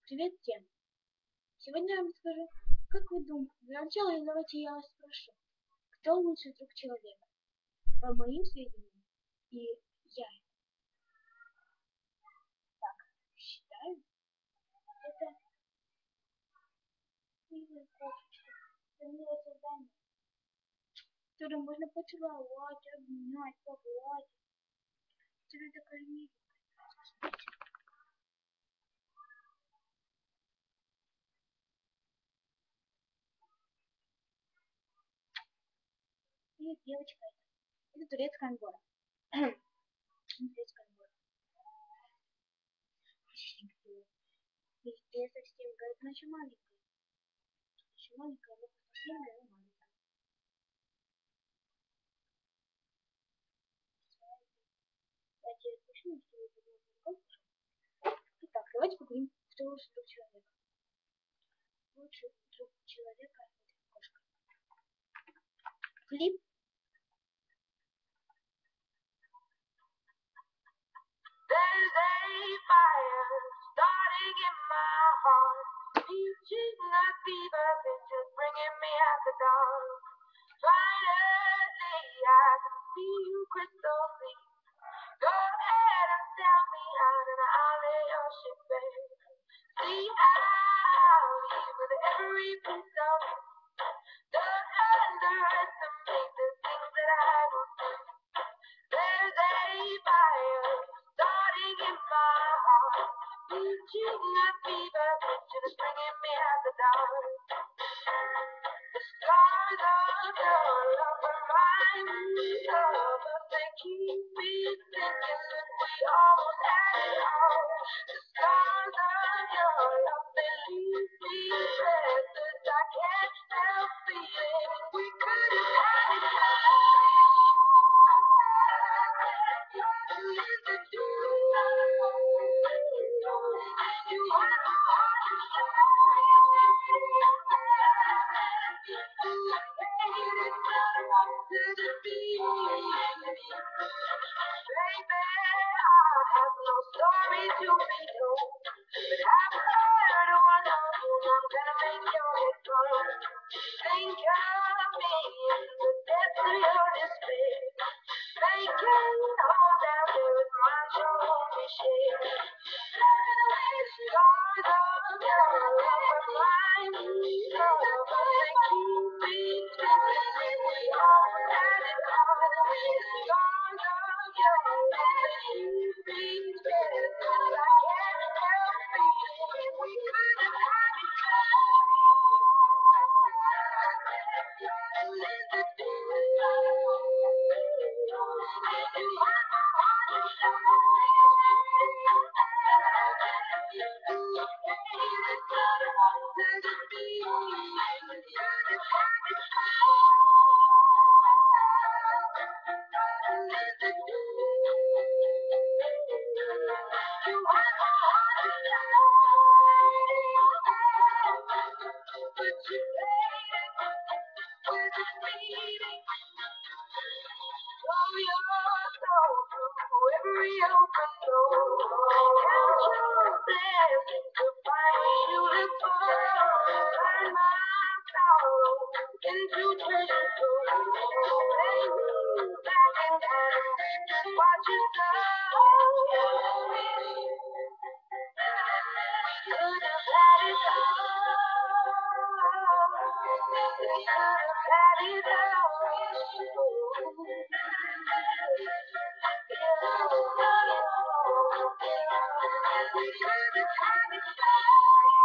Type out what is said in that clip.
Привет всем! Сегодня я вам расскажу, как вы думаете, для начала давайте я вас спрошу, кто лучший друг человека? По моим сведениям, и я так считаю, это милая кошечка, это милое создание, которое можно поцеловать, обнять, погладить, которое такая миленькая. Привет, девочка, это турецкая ангора. Турецкая ангора. Я совсем, говорит, она еще маленькая. Еще маленькая, но совсем маленькая. Я тебе отпущу, что вы подумали. Итак, давайте поговорим, кто лучший друг человека. Лучший друг человека — это кошка. Клип. There's a fire starting in my heart, reaching a fever pitch, just bringing me out the dark. Finally, I can see you crystal clear. Go ahead and tell me how, and I'll lay your ship bare. See, I'll leave with every piece of you. Don't underestimate the things that I will do. There's a fire starting in my heart, reaching a fever pitch and it's bringing me out the dark. The stars of your love remind me of us. They keep me thinking that we almost had it all. The stars of your love, they leave me breathless. I can't help feeling we could have had it all. Listen to you have a heart to Baby, I have no story to be told, but I've heard one of you. I'm gonna make your head blow. Think of me in the depths of your despair, making home down there with my trophy share. Stars of your love remind me of us. They keep me thinking that we all had it all. Stars of your love, they keep me thinking that I can't help feeling we could have had it all. Listen to you have a heart to but you played it with a meaning. Show your soul through every open door. Count your blessings to find you live for. Turn my sorrow into treasure trove. Lay me back in time, watch it go. We could have had it all. We could have had it all.